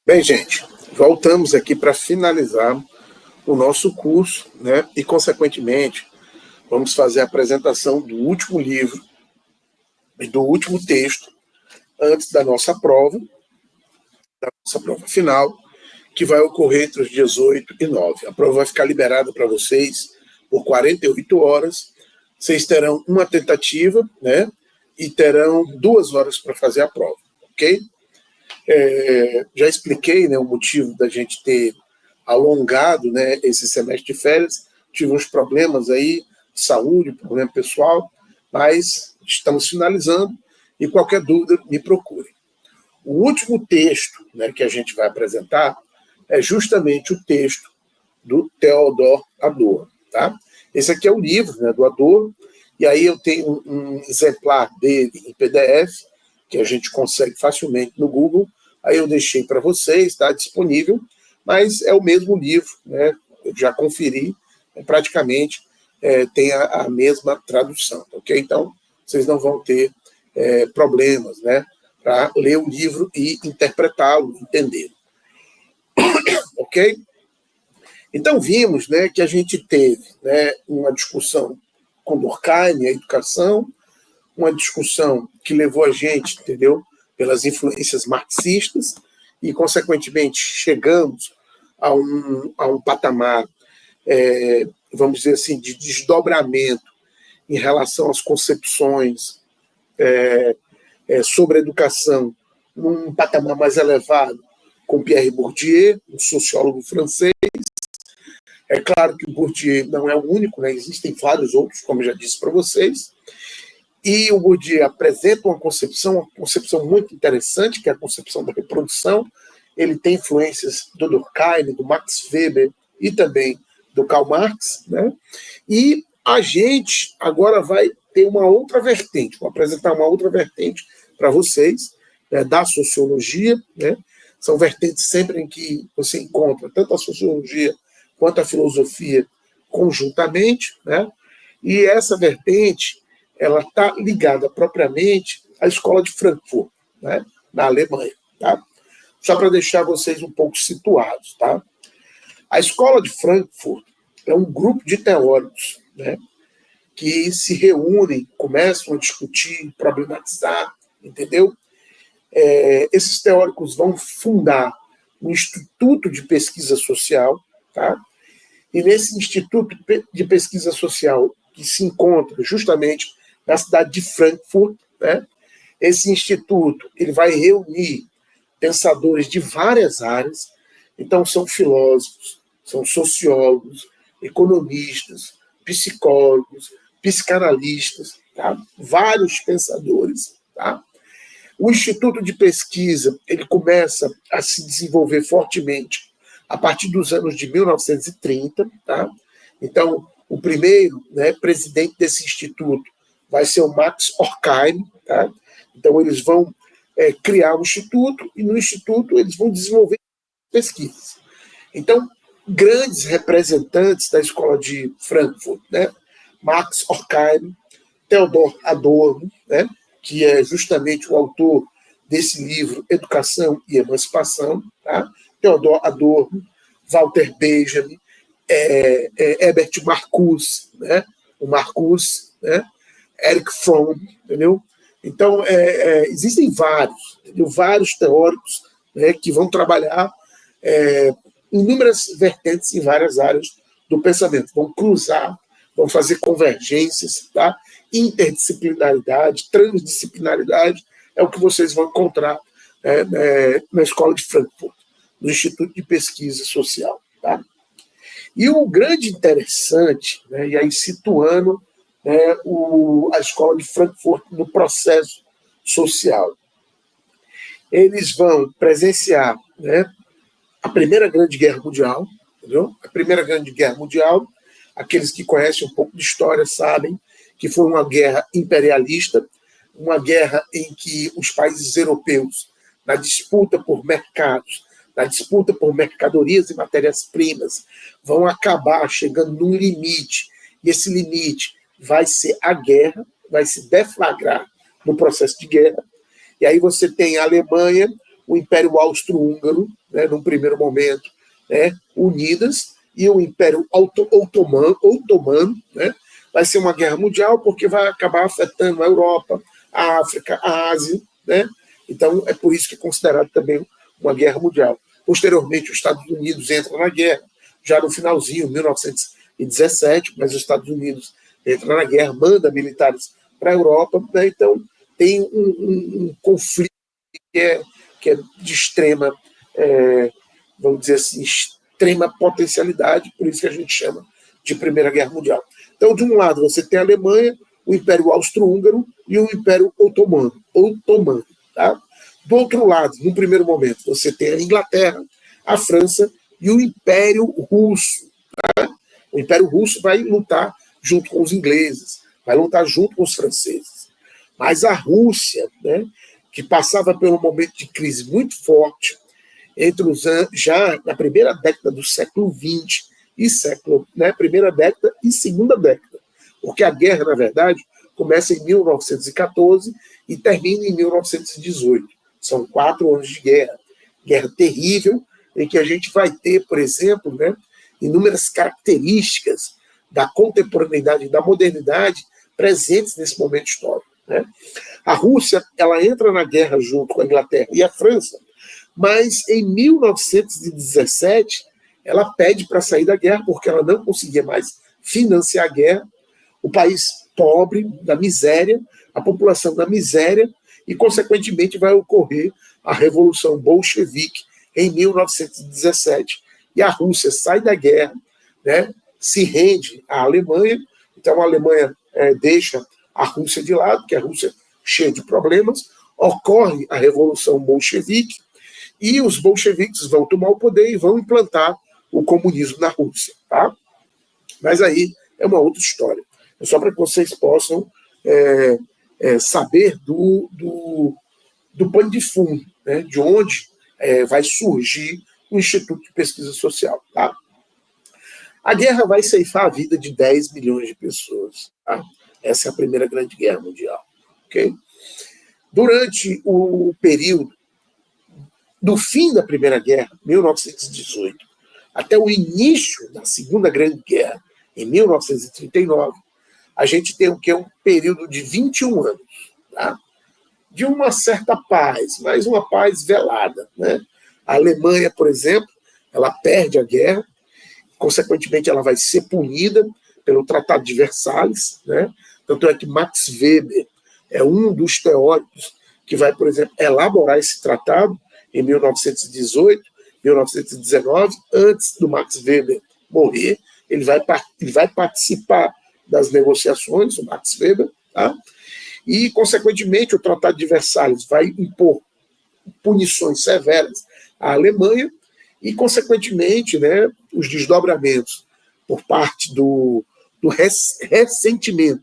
Bem, gente, voltamos aqui para finalizar o nosso curso, né? E, consequentemente, vamos fazer a apresentação do último livro e do último texto antes da nossa prova final, que vai ocorrer entre os dias 8 e 9. A prova vai ficar liberada para vocês por 48 horas. Vocês terão uma tentativa, né? E terão 2 horas para fazer a prova, ok? Já expliquei, né, o motivo da gente ter alongado, né, esse semestre de férias. Tive uns problemas aí de saúde, problema pessoal, mas estamos finalizando e qualquer dúvida me procure. O último texto, né, que a gente vai apresentar é justamente o texto do Theodor Adorno. Tá? Esse aqui é o livro, né, do Adorno, e aí eu tenho um exemplar dele em PDF, que a gente consegue facilmente no Google. Aí eu deixei para vocês, está disponível, mas é o mesmo livro, né? Eu já conferi, praticamente tem a mesma tradução, ok? Então, vocês não vão ter problemas, né, para ler o livro e interpretá-lo, entendê-lo. Ok? Então, vimos, né, que a gente teve, né, uma discussão com Durkheim, a educação, uma discussão que levou a gente, entendeu, pelas influências marxistas, e, consequentemente, chegamos a um patamar, vamos dizer assim, de desdobramento em relação às concepções sobre a educação, num patamar mais elevado, com Pierre Bourdieu, um sociólogo francês. É claro que o Bourdieu não é o único, né? Existem vários outros, como eu já disse para vocês. E o Bourdieu apresenta uma concepção muito interessante, que é a concepção da reprodução. Ele tem influências do Durkheim, do Max Weber e também do Karl Marx, né? E a gente agora vai ter uma outra vertente, vou apresentar uma outra vertente para vocês, né, da sociologia, né? São vertentes sempre em que você encontra tanto a sociologia quanto a filosofia conjuntamente, né? E essa vertente ela está ligada propriamente à escola de Frankfurt, né, na Alemanha. Tá? Só para deixar vocês um pouco situados. Tá? A escola de Frankfurt é um grupo de teóricos, né, que se reúnem, começam a discutir, problematizar, entendeu? Esses teóricos vão fundar um instituto de pesquisa social, tá? E nesse instituto de pesquisa social, que se encontra justamente na cidade de Frankfurt, né? Esse instituto ele vai reunir pensadores de várias áreas. Então, são filósofos, são sociólogos, economistas, psicólogos, psicanalistas, tá? Vários pensadores. Tá? O instituto de pesquisa ele começa a se desenvolver fortemente a partir dos anos de 1930. Tá? Então, o primeiro, né, presidente desse instituto vai ser o Max Horkheim. Tá? Então, eles vão criar um instituto, e no instituto eles vão desenvolver pesquisas. Então, grandes representantes da escola de Frankfurt, né? Max Horkheim, Theodor Adorno, né? Que é justamente o autor desse livro Educação e Emancipação, tá? Theodor Adorno, Walter Benjamin, Herbert Marcuse, né? O Marcuse, né? Erich Fromm, entendeu? Então, existem vários, entendeu? Vários teóricos, né, que vão trabalhar inúmeras vertentes em várias áreas do pensamento, vão cruzar, vão fazer convergências, tá? Interdisciplinaridade, transdisciplinaridade, é o que vocês vão encontrar na Escola de Frankfurt, no Instituto de Pesquisa Social. Tá? E o grande interessante, né, e aí situando a Escola de Frankfurt no processo social, eles vão presenciar, né, a Primeira Grande Guerra Mundial, entendeu? A Primeira Grande Guerra Mundial, aqueles que conhecem um pouco de história sabem que foi uma guerra imperialista, uma guerra em que os países europeus, na disputa por mercados, na disputa por mercadorias e matérias-primas, vão acabar chegando num limite, e esse limite vai ser a guerra, vai se deflagrar no processo de guerra. E aí você tem a Alemanha o Império Austro-Húngaro, né, num primeiro momento, né, unidas, e o Império Otomano, né, vai ser uma guerra mundial porque vai acabar afetando a Europa, a África, a Ásia, né? Então é por isso que é considerado também uma guerra mundial. Posteriormente, os Estados Unidos entram na guerra, já no finalzinho, 1917, mas os Estados Unidos entram na guerra, manda militares para a Europa, né? Então tem um conflito que é de extrema, vamos dizer assim, extrema potencialidade, por isso que a gente chama de Primeira Guerra Mundial. Então, de um lado, você tem a Alemanha, o Império Austro-Húngaro e o Império Otomano. Tá? Do outro lado, no primeiro momento, você tem a Inglaterra, a França e o Império Russo. Tá? O Império Russo vai lutar junto com os ingleses, vai lutar junto com os franceses. Mas a Rússia, né, que passava por um momento de crise muito forte, entre os anos, já na primeira década do século XX e primeira década e segunda década, porque a guerra, na verdade, começa em 1914 e termina em 1918. São 4 anos de guerra terrível, em que a gente vai ter, por exemplo, né, inúmeras características da contemporaneidade e da modernidade presentes nesse momento histórico. Né? A Rússia, ela entra na guerra junto com a Inglaterra e a França, mas em 1917 ela pede para sair da guerra porque ela não conseguia mais financiar a guerra, o país pobre, da miséria, a população da miséria, e consequentemente vai ocorrer a Revolução Bolchevique em 1917, e a Rússia sai da guerra, né, se rende à Alemanha, então a Alemanha deixa a Rússia de lado, que a Rússia cheia de problemas, ocorre a Revolução Bolchevique, e os bolcheviques vão tomar o poder e vão implantar o comunismo na Rússia. Tá? Mas aí é uma outra história. É só para que vocês possam saber do pano de fundo, né, de onde vai surgir o Instituto de Pesquisa Social. Tá? A guerra vai ceifar a vida de 10 milhões de pessoas. Tá? Essa é a Primeira Grande Guerra Mundial. Okay? Durante o período do fim da Primeira Guerra, 1918, até o início da Segunda Grande Guerra, em 1939, a gente tem o que é um período de 21 anos, tá? De uma certa paz, mas uma paz velada. Né? A Alemanha, por exemplo, ela perde a guerra, consequentemente ela vai ser punida pelo Tratado de Versalhes, né? Tanto é que Max Weber é um dos teóricos que vai, por exemplo, elaborar esse tratado em 1918, 1919, antes do Max Weber morrer, ele vai participar das negociações, o Max Weber, tá? E, consequentemente, o Tratado de Versalhes vai impor punições severas à Alemanha e, consequentemente, né, os desdobramentos por parte do ressentimento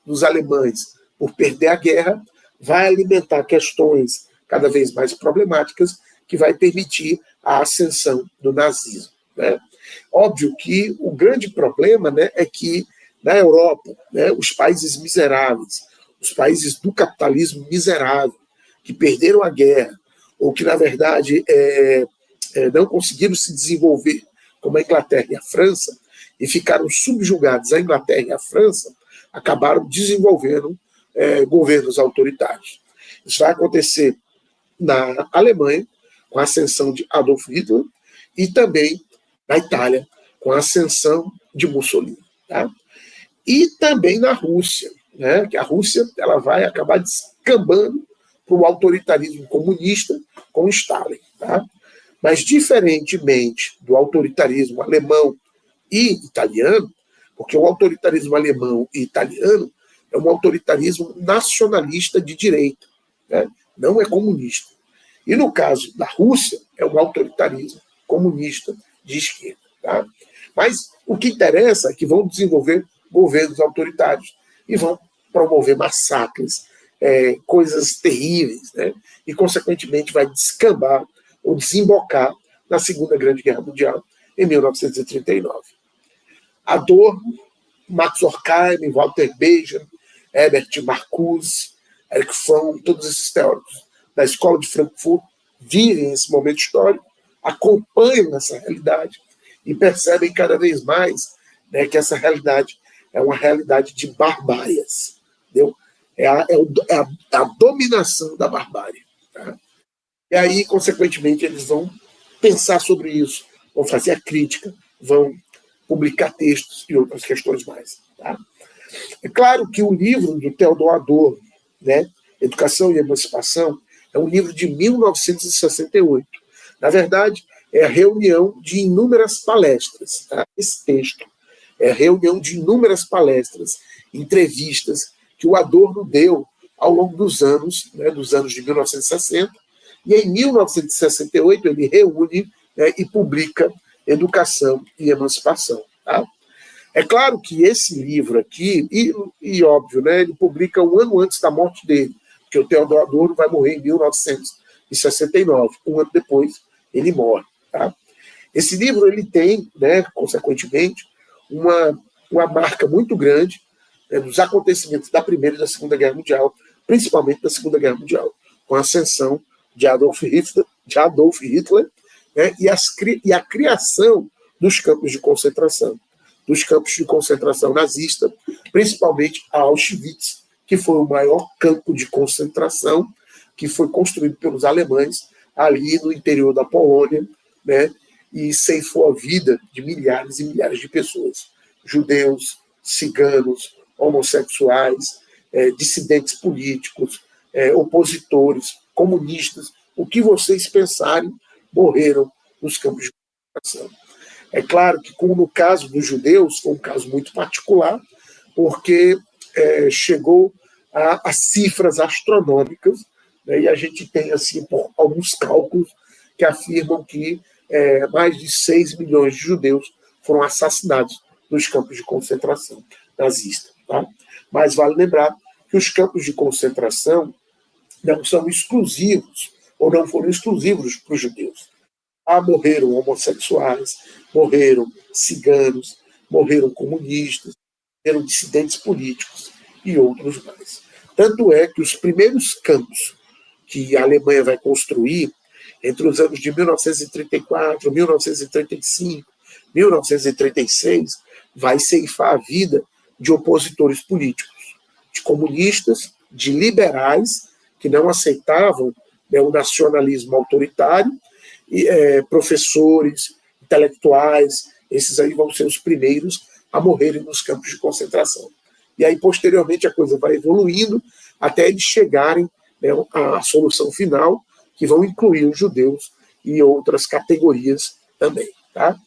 dos alemães por perder a guerra vai alimentar questões cada vez mais problemáticas que vai permitir a ascensão do nazismo. Né? Óbvio que o grande problema, né, é que na Europa, né, os países miseráveis, os países do capitalismo miserável, que perderam a guerra, ou que, na verdade, não conseguiram se desenvolver, como a Inglaterra e a França, e ficaram subjugados à Inglaterra e à França, acabaram desenvolvendo governos autoritários. Isso vai acontecer na Alemanha, com a ascensão de Adolf Hitler, e também na Itália, com a ascensão de Mussolini. Tá? E também na Rússia, né? Que a Rússia ela vai acabar descambando para o autoritarismo comunista com Stalin. Tá? Mas, diferentemente do autoritarismo alemão e italiano, porque o autoritarismo alemão e italiano é um autoritarismo nacionalista de direita, né? Não é comunista. E no caso da Rússia, é um autoritarismo comunista de esquerda. Tá? Mas o que interessa é que vão desenvolver governos autoritários e vão promover massacres, coisas terríveis, né? E, consequentemente, vai descambar ou desembocar na Segunda Grande Guerra Mundial, em 1939. Adorno, Max Horkheim, Walter Benjamin, Herbert Marcuse, Erich Fromm, todos esses teóricos da Escola de Frankfurt vivem esse momento histórico, acompanham essa realidade e percebem cada vez mais, né, que essa realidade é uma realidade de barbáries, entendeu? É a dominação da barbárie. Tá? E aí, consequentemente, eles vão pensar sobre isso, vão fazer a crítica, vão publicar textos e outras questões mais. Tá? É claro que o livro do Theodor Adorno, né, Educação e Emancipação, é um livro de 1968. Na verdade, é a reunião de inúmeras palestras. Tá? Esse texto é a reunião de inúmeras palestras, entrevistas que o Adorno deu ao longo dos anos, né, dos anos de 1960, e em 1968 ele reúne, né, e publica Educação e Emancipação. Tá? É claro que esse livro aqui, e óbvio, né, ele publica um ano antes da morte dele, porque o Theodor Adorno vai morrer em 1969, um ano depois ele morre. Tá? Esse livro ele tem, né, consequentemente, uma marca muito grande, né, dos acontecimentos da Primeira e da Segunda Guerra Mundial, principalmente da Segunda Guerra Mundial, com a ascensão de Adolf Hitler, né, e a criação dos campos de concentração nazista, principalmente a Auschwitz, que foi o maior campo de concentração que foi construído pelos alemães ali no interior da Polônia, né, e ceifou a vida de milhares e milhares de pessoas, judeus, ciganos, homossexuais, dissidentes políticos, opositores, comunistas, o que vocês pensarem, morreram nos campos de concentração. É claro que, como no caso dos judeus, foi um caso muito particular, porque chegou a cifras astronômicas, né, e a gente tem assim, alguns cálculos que afirmam que mais de 6 milhões de judeus foram assassinados nos campos de concentração nazista. Tá? Mas vale lembrar que os campos de concentração não são exclusivos, ou não foram exclusivos para os judeus. Morreram homossexuais, morreram ciganos, morreram comunistas, morreram dissidentes políticos e outros mais. Tanto é que os primeiros campos que a Alemanha vai construir entre os anos de 1934, 1935, 1936, vai ceifar a vida de opositores políticos, de comunistas, de liberais, que não aceitavam, né, o nacionalismo autoritário, e professores, intelectuais, esses aí vão ser os primeiros a morrerem nos campos de concentração. E aí, posteriormente, a coisa vai evoluindo até eles chegarem, né, à solução final, que vão incluir os judeus e outras categorias também. Tá?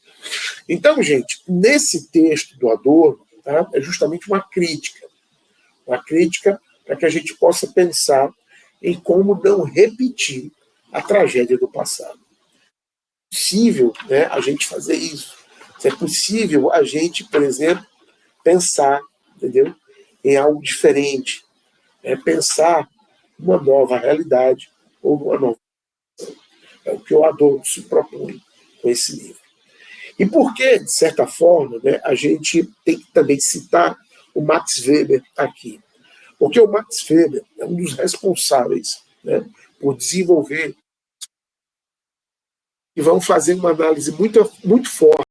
Então, gente, nesse texto do Adorno, tá, é justamente uma crítica para que a gente possa pensar em como não repetir a tragédia do passado. É possível, né, a gente fazer isso. É possível a gente, por exemplo, pensar, entendeu, em algo diferente, pensar uma nova realidade ou uma nova. É o que o Adorno se propõe com esse livro. E por que, de certa forma, né, a gente tem que também citar o Max Weber aqui? Porque o Max Weber é um dos responsáveis, né, por desenvolver e vão fazer uma análise muito forte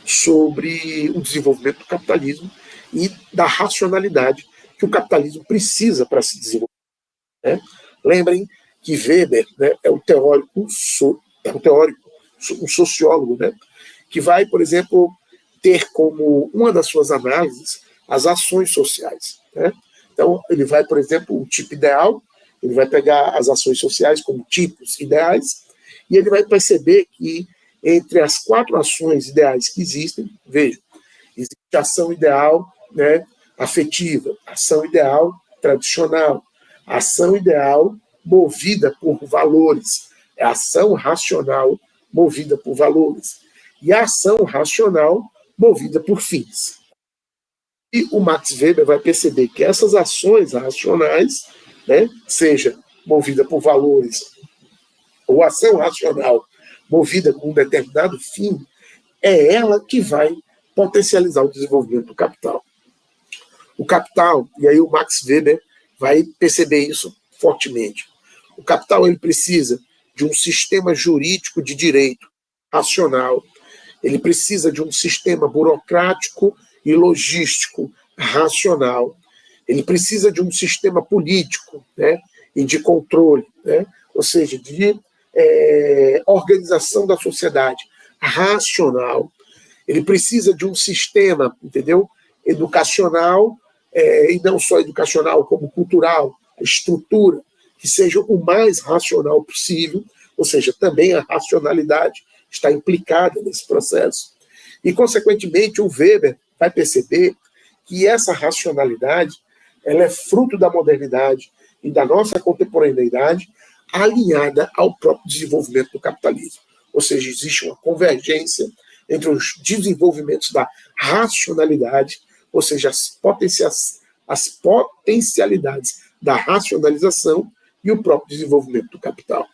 sobre o desenvolvimento do capitalismo e da racionalidade que o capitalismo precisa para se desenvolver. Né? Lembrem que Weber, né, é um teórico, um sociólogo, né, que vai, por exemplo, ter como uma das suas análises as ações sociais. Né? Então, ele vai, por exemplo, o tipo ideal, ele vai pegar as ações sociais como tipos ideais, e ele vai perceber que entre as 4 ações ideais que existem, veja, existe a ação ideal, né, afetiva, ação ideal tradicional, ação ideal movida por valores, é a ação racional movida por valores, e a ação racional movida por fins. E o Max Weber vai perceber que essas ações racionais, né, seja movida por valores ou ação racional movida com um determinado fim, é ela que vai potencializar o desenvolvimento do capital. O capital, e aí o Max Weber vai perceber isso fortemente. O capital ele precisa de um sistema jurídico de direito racional, ele precisa de um sistema burocrático e logístico racional, ele precisa de um sistema político, né, e de controle, né, ou seja, de organização da sociedade racional. Ele precisa de um sistema, entendeu, educacional, e não só educacional, como cultural, a estrutura, que seja o mais racional possível, ou seja, também a racionalidade está implicada nesse processo. E, consequentemente, o Weber vai perceber que essa racionalidade ela é fruto da modernidade e da nossa contemporaneidade alinhada ao próprio desenvolvimento do capitalismo. Ou seja, existe uma convergência entre os desenvolvimentos da racionalidade, ou seja, as potencialidades da racionalização e o próprio desenvolvimento do capital.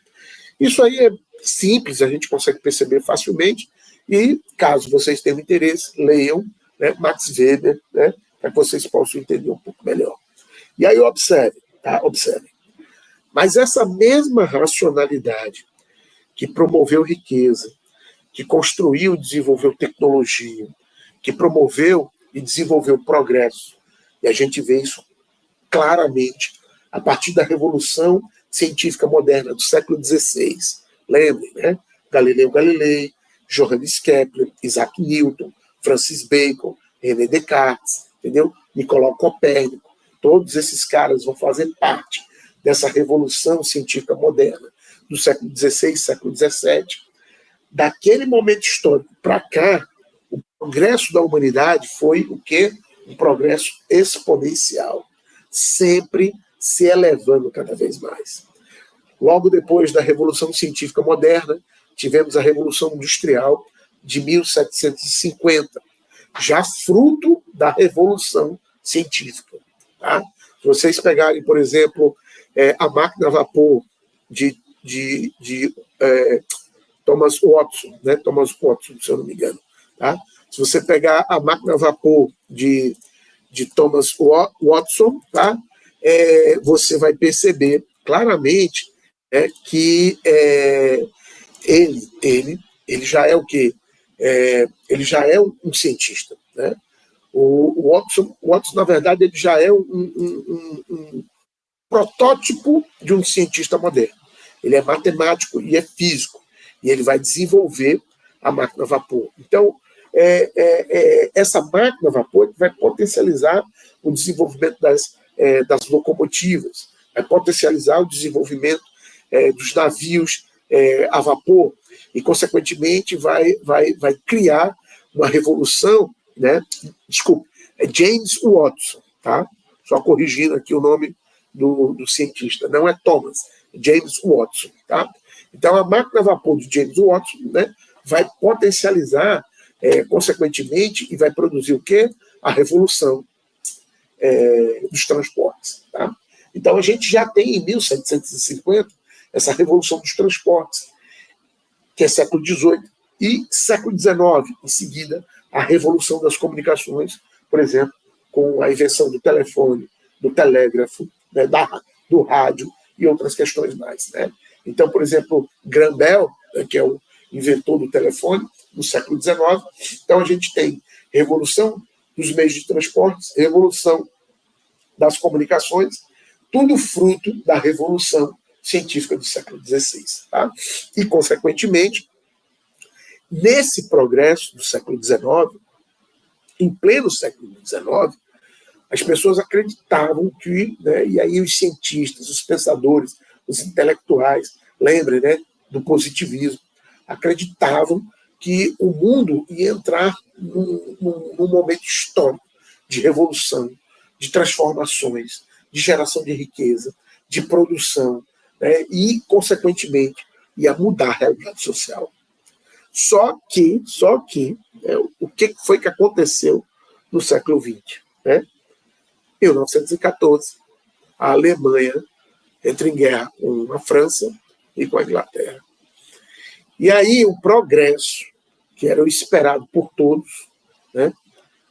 Isso aí é simples, a gente consegue perceber facilmente, e caso vocês tenham interesse, leiam, né, Max Weber, né, para que vocês possam entender um pouco melhor. E aí observem, tá? Observem. Mas essa mesma racionalidade que promoveu riqueza, que construiu e desenvolveu tecnologia, que promoveu e desenvolveu progresso, e a gente vê isso claramente a partir da Revolução Científica Moderna do século XVI. Lembrem, né? Galileu Galilei, Johannes Kepler, Isaac Newton, Francis Bacon, René Descartes, entendeu? Nicolau Copérnico. Todos esses caras vão fazer parte dessa Revolução Científica Moderna do século XVI, século XVII. Daquele momento histórico para cá, o progresso da humanidade foi o quê? Um progresso exponencial, sempre se elevando cada vez mais. Logo depois da Revolução Científica Moderna, tivemos a Revolução Industrial de 1750, já fruto da Revolução Científica. Tá? Se vocês pegarem, por exemplo, a máquina a vapor de Thomas Watson, né? Thomas Watson, se eu não me engano. Tá? Se você pegar a máquina a vapor de Thomas Watson, tá? Você vai perceber claramente que ele já é o quê? Ele já é um cientista. Né? O Watson, na verdade, ele já é um protótipo de um cientista moderno. Ele é matemático e é físico. E ele vai desenvolver a máquina a vapor. Então, essa máquina a vapor vai potencializar o desenvolvimento das locomotivas, vai potencializar o desenvolvimento dos navios a vapor e, consequentemente, vai criar uma revolução, né? Desculpe, é James Watson, tá? Só corrigindo aqui o nome do cientista, não é Thomas, é James Watson, tá? Então, a máquina a vapor de James Watson, né, vai potencializar, consequentemente, e vai produzir o quê? A revolução dos transportes. Tá? Então, a gente já tem, em 1750, essa revolução dos transportes, que é século XVIII, e século XIX, em seguida, a revolução das comunicações, por exemplo, com a invenção do telefone, do telégrafo, né, do rádio e outras questões mais. Né? Então, por exemplo, Graham Bell, que é o inventor do telefone, no século XIX. Então, a gente tem revolução dos meios de transporte, revolução das comunicações, tudo fruto da revolução científica do século XVI. Tá? E, consequentemente, nesse progresso do século XIX, em pleno século XIX, as pessoas acreditavam que, né, e aí os cientistas, os pensadores, os intelectuais, lembrem, né, do positivismo, acreditavam que o mundo ia entrar num momento histórico de revolução, de transformações, de geração de riqueza, de produção, né, e, consequentemente, ia mudar a realidade social. Só que o que foi que aconteceu no século XX? Né? Em 1914, a Alemanha entra em guerra com a França e com a Inglaterra. E aí o progresso, que era o esperado por todos, né,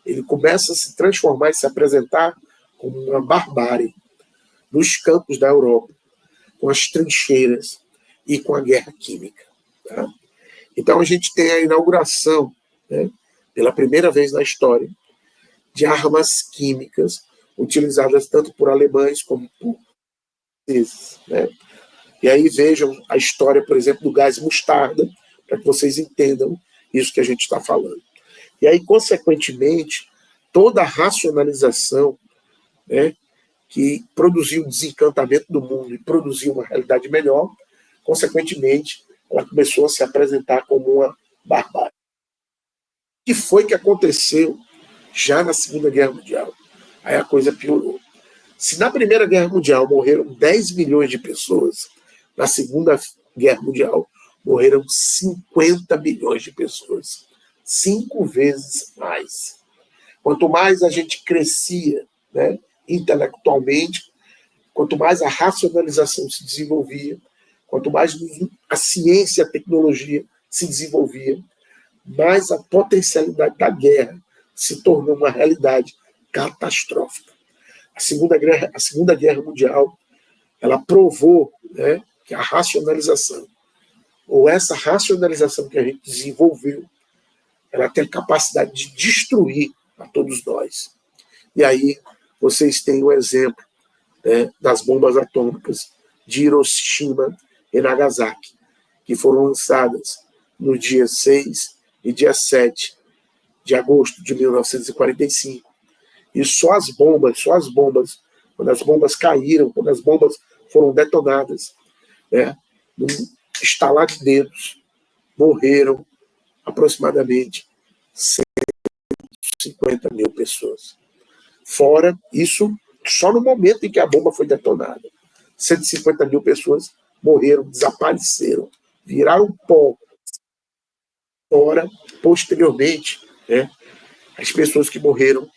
ele começa a se transformar e se apresentar como uma barbárie. nos campos da Europa, com as trincheiras e com a guerra química. Tá? Então, a gente tem a inauguração, né, pela primeira vez na história, de armas químicas utilizadas tanto por alemães como por franceses. Né? E aí vejam a história, por exemplo, do gás mostarda, para que vocês entendam isso que a gente está falando. E aí, consequentemente, toda a racionalização, né, que produziu o desencantamento do mundo e produziu uma realidade melhor, consequentemente, ela começou a se apresentar como uma barbárie. O que foi que aconteceu já na Segunda Guerra Mundial? Aí a coisa piorou. Se na Primeira Guerra Mundial morreram 10 milhões de pessoas, na Segunda Guerra Mundial morreram 50 milhões de pessoas. 5 vezes mais. Quanto mais a gente crescia, né, intelectualmente, quanto mais a racionalização se desenvolvia, quanto mais a ciência e a tecnologia se desenvolvia, mais a potencialidade da guerra se tornou uma realidade catastrófica. A Segunda Guerra Mundial, ela provou, né, que a racionalização, ou essa racionalização que a gente desenvolveu, ela tem a capacidade de destruir a todos nós. E aí vocês têm o exemplo, né, das bombas atômicas de Hiroshima e Nagasaki, que foram lançadas no dia 6 e dia 7 de agosto de 1945. E só as bombas, quando as bombas caíram, quando as bombas foram detonadas, né, num estalar de dedos, morreram aproximadamente 150 mil pessoas. Fora isso, só no momento em que a bomba foi detonada, 150 mil pessoas morreram, desapareceram, viraram pó. Fora, posteriormente, né, as pessoas que morreram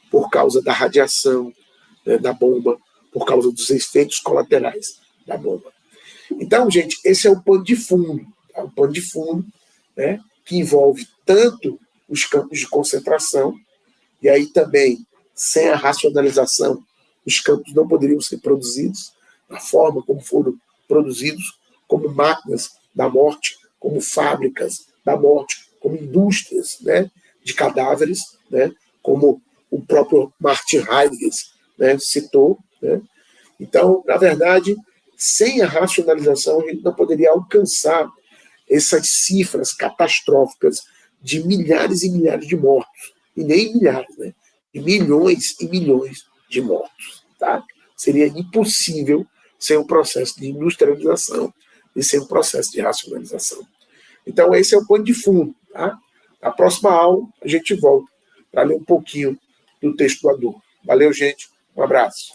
por causa da radiação, né, da bomba, por causa dos efeitos colaterais da bomba. Então, gente, esse é o pano de fundo. Tá? O pano de fundo, né, que envolve tanto os campos de concentração, e aí também, sem a racionalização, os campos não poderiam ser produzidos da forma como foram produzidos, como máquinas da morte, como fábricas da morte, como indústrias, né, de cadáveres, né, como o próprio Martin Heidegger, né, citou. Né? Então, na verdade, sem a racionalização, a gente não poderia alcançar essas cifras catastróficas de milhares e milhares de mortos. E nem milhares, né? De milhões e milhões de mortos. Tá? Seria impossível sem um processo de industrialização e sem um processo de racionalização. Então, esse é o pano de fundo. Tá? Na próxima aula, a gente volta para ler um pouquinho do texto do Adorno. Valeu, gente. Um abraço.